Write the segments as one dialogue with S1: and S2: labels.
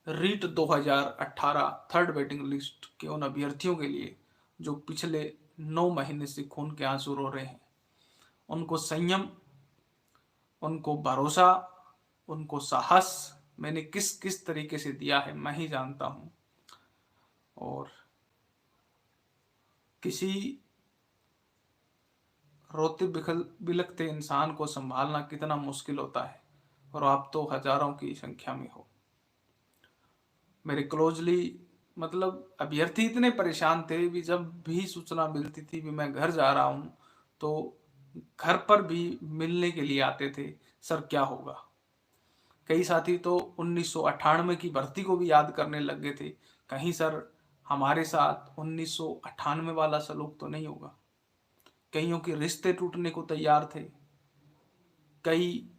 S1: REET 2018 third waiting list के उन अभ्यर्थियों के लिए जो पिछले 9 महीने से खून के आंसू रो रहे हैं। उनको संयम, उनको भरोसा, उनको साहस मैंने किस किस तरीके से दिया है मैं ही जानता हूं। और किसी रोते बिलखते इंसान को संभालना कितना मुश्किल होता है, और आप तो हजारों की संख्या में हो। मेरे क्लोजली मतलब अभ्यर्थी इतने परेशान थे भी, जब भी सूचना मिलती थी भी मैं घर जा रहा हूं तो घर पर भी मिलने के लिए आते थे, सर क्या होगा। कई साथी तो 1998 की भर्ती को भी याद करने लग गए थे, कहीं सर हमारे साथ 1998 वाला सलूक तो नहीं होगा। कईयों के रिश्ते टूटने को तैयार थे। कई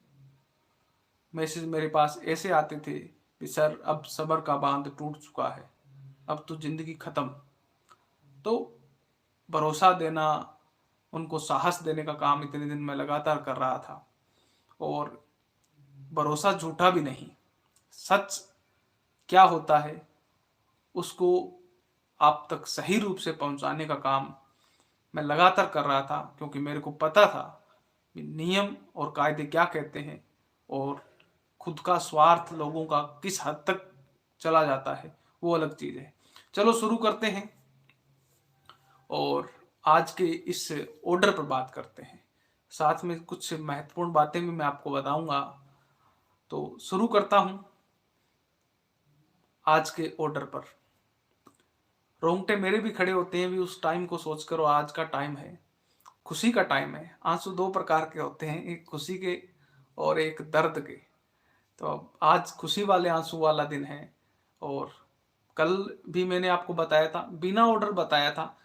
S1: मैसेज मेरे पास ऐसे आते थे कि सर अब सब्र का बांध टूट चुका है, अब तो जिंदगी खत्म। तो भरोसा देना, उनको साहस देने का काम इतने दिन में लगातार कर रहा था। और भरोसा झूठा भी नहीं, सच क्या होता है उसको आप तक सही रूप से पहुंचाने का काम मैं लगातार कर रहा था, क्योंकि मेरे को पता था कि नियम और कायदे क्या कहते हैं और खुद का स्वार्थ लोगों का किस हद तक चला जाता है वो अलग चीज है। चलो शुरू करते हैं और आज के इस ऑर्डर पर बात करते हैं। साथ में कुछ महत्वपूर्ण बातें भी मैं आपको बताऊंगा। तो शुरू करता हूं आज के ऑर्डर पर। रोंगटे मेरे भी खड़े होते हैं भी उस टाइम को सोचकर। आज का टाइम है, खुशी का टाइम है। आंसू दो प्रकार के होते हैं, एक खुशी के और एक दर्द के। तो अब आज खुशी वाले आंसू वाला दिन है। और कल भी मैंने आपको बताया था, बिना ऑर्डर बताया था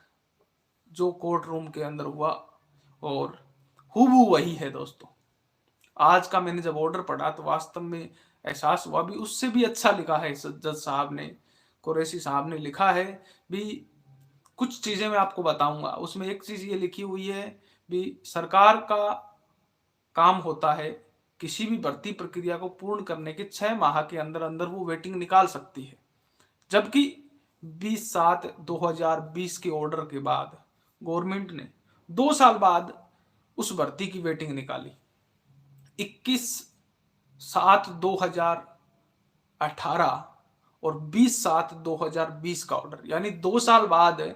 S1: जो कोर्ट रूम के अंदर हुआ, और हूबहू वही है दोस्तों। आज का मैंने जब ऑर्डर पढ़ा तो वास्तव में एहसास हुआ भी उससे भी अच्छा लिखा है जज साहब ने, कुरैशी साहब ने लिखा है भी। कुछ चीजें मैं आपको बताऊंगा, उसमें एक चीज ये लिखी हुई है भी, सरकार का काम होता है किसी भी भर्ती प्रक्रिया को पूर्ण करने के 6 माह के अंदर अंदर वो वेटिंग निकाल सकती है। जबकि 20/7/2020 के ऑर्डर के बाद गवर्नमेंट ने 2 साल बाद उस भर्ती की वेटिंग निकाली। 21/7/2018 और 20/7/2020 का ऑर्डर, यानी 2 साल बाद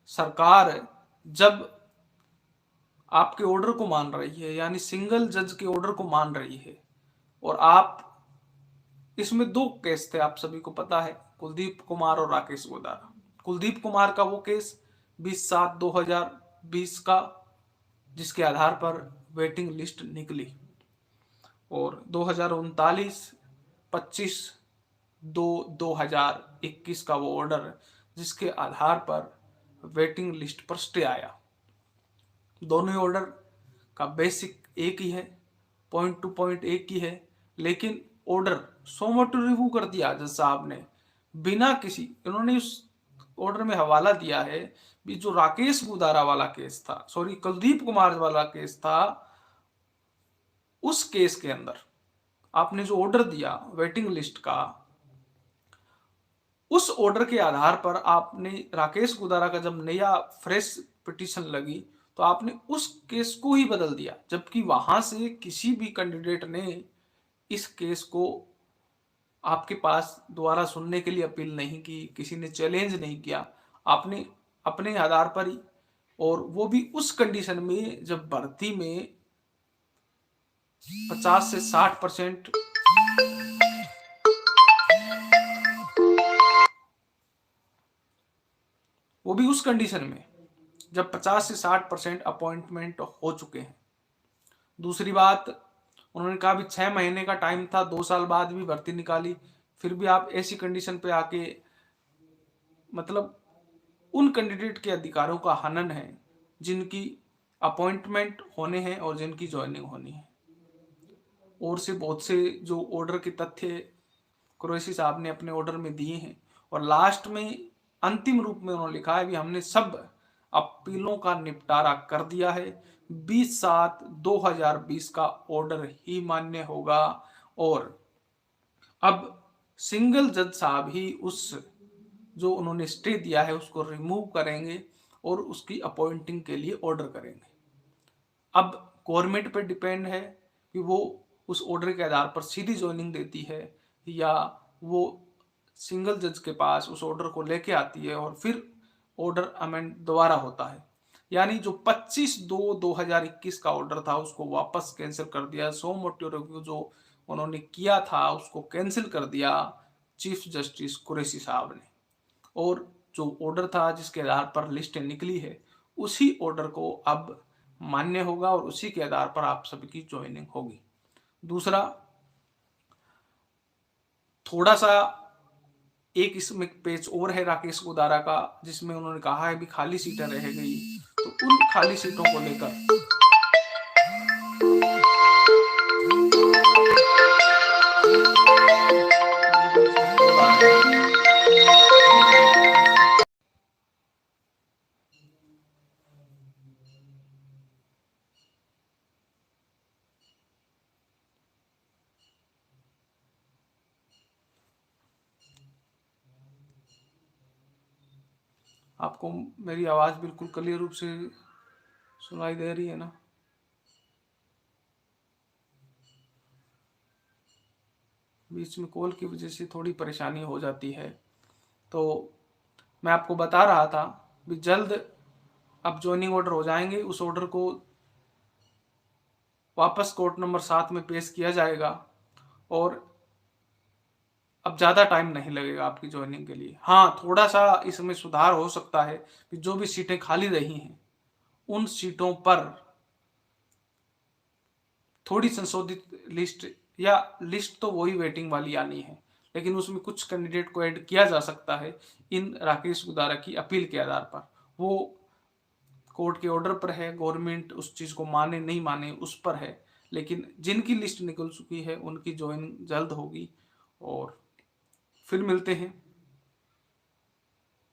S1: सरकार जब आपके ऑर्डर को मान रही है, यानी सिंगल जज के ऑर्डर को मान रही है। और आप इसमें 2 केस थे, आप सभी को पता है, कुलदीप कुमार और राकेश गोदारा। कुलदीप कुमार का वो केस 20/7/2020 का, जिसके आधार पर वेटिंग लिस्ट निकली। और 2039/25/2021 का वो ऑर्डर, जिसके आधार पर वेटिंग लिस्ट पर स्टे आया। दोनों ऑर्डर का बेसिक एक ही है, पॉइंट टू पॉइंट एक ही है, लेकिन ऑर्डर सोमोटो रिव्यू कर दिया जज साहब ने बिना किसी। उन्होंने उस ऑर्डर में हवाला दिया है भी जो राकेश गुदारा वाला केस था, सॉरी कुलदीप कुमार वाला केस था, उस केस के अंदर आपने जो ऑर्डर दिया वेटिंग लिस्ट का, उस ऑर्डर के आधार पर आपने राकेश गुदारा का जब नया फ्रेश पिटीशन लगी तो आपने उस केस को ही बदल दिया। जबकि वहां से किसी भी कैंडिडेट ने इस केस को आपके पास दोबारा सुनने के लिए अपील नहीं की, किसी ने चैलेंज नहीं किया। आपने अपने आधार पर ही, और वो भी उस कंडीशन में जब भर्ती में 50 से 60%, वो भी उस कंडीशन में जब 50 से 60% अपॉइंटमेंट हो चुके हैं। दूसरी बात, उन्होंने कहा भी 6 महीने का टाइम था, 2 साल बाद भी भर्ती निकाली, फिर भी आप ऐसी कंडीशन पे आके, मतलब उन कैंडिडेट के अधिकारों का हनन है जिनकी अपॉइंटमेंट होने हैं और जिनकी ज्वाइनिंग होनी है। और से बहुत से जो ऑर्डर के तथ्य कुरैशी साहब ने अपने ऑर्डर में दिए हैं, और लास्ट में अंतिम रूप में उन्होंने लिखा है कि हमने सब अपीलों का निपटारा कर दिया है, 20/7/2020 का ऑर्डर ही मान्य होगा। और अब सिंगल जज साहब ही उस जो उन्होंने स्टे दिया है उसको रिमूव करेंगे और उसकी अपॉइंटिंग के लिए ऑर्डर करेंगे। अब गवर्नमेंट पे डिपेंड है कि वो उस ऑर्डर के आधार पर सीधी ज्वाइनिंग देती है या वो सिंगल जज के पास उस ऑर्डर को लेके आती है और फिर ऑर्डर अमेंड दोबारा होता है। यानी जो 25/2/2021 का ऑर्डर था उसको वापस कैंसिल कर दिया। सो मोटो रिव्यू जो उन्होंने किया था उसको कैंसिल कर दिया चीफ जस्टिस कुरैशी साहब ने, और जो ऑर्डर था जिसके आधार पर लिस्ट निकली है उसी ऑर्डर को अब मान्य होगा और उसी के आधार पर आप सबकी ज्वाइनिंग होगी। दूसरा, थोड़ा सा एक इसमें पेज और है राकेश गोदारा का, जिसमें उन्होंने कहा है भी खाली सीटें रह गई, तो उन खाली सीटों को लेकर आपको मेरी आवाज बिल्कुल क्लियर रूप से सुनाई दे रही है ना? बीच में कॉल की वजह से थोड़ी परेशानी हो जाती है। तो मैं आपको बता रहा था भी जल्द अब ज्वाइनिंग ऑर्डर हो जाएंगे, उस ऑर्डर को वापस कोर्ट नंबर 7 में पेश किया जाएगा और अब ज़्यादा टाइम नहीं लगेगा आपकी ज्वाइनिंग के लिए। हाँ, थोड़ा सा इसमें सुधार हो सकता है कि जो भी सीटें खाली रही हैं उन सीटों पर थोड़ी संशोधित लिस्ट, या लिस्ट तो वही वेटिंग वाली आनी है, लेकिन उसमें कुछ कैंडिडेट को ऐड किया जा सकता है इन राकेश गुदारा की अपील के आधार पर। वो कोर्ट के ऑर्डर पर है, गवर्नमेंट उस चीज़ को माने नहीं माने उस पर है, लेकिन जिनकी लिस्ट निकल चुकी है उनकी ज्वाइनिंग जल्द होगी। और फिर मिलते हैं।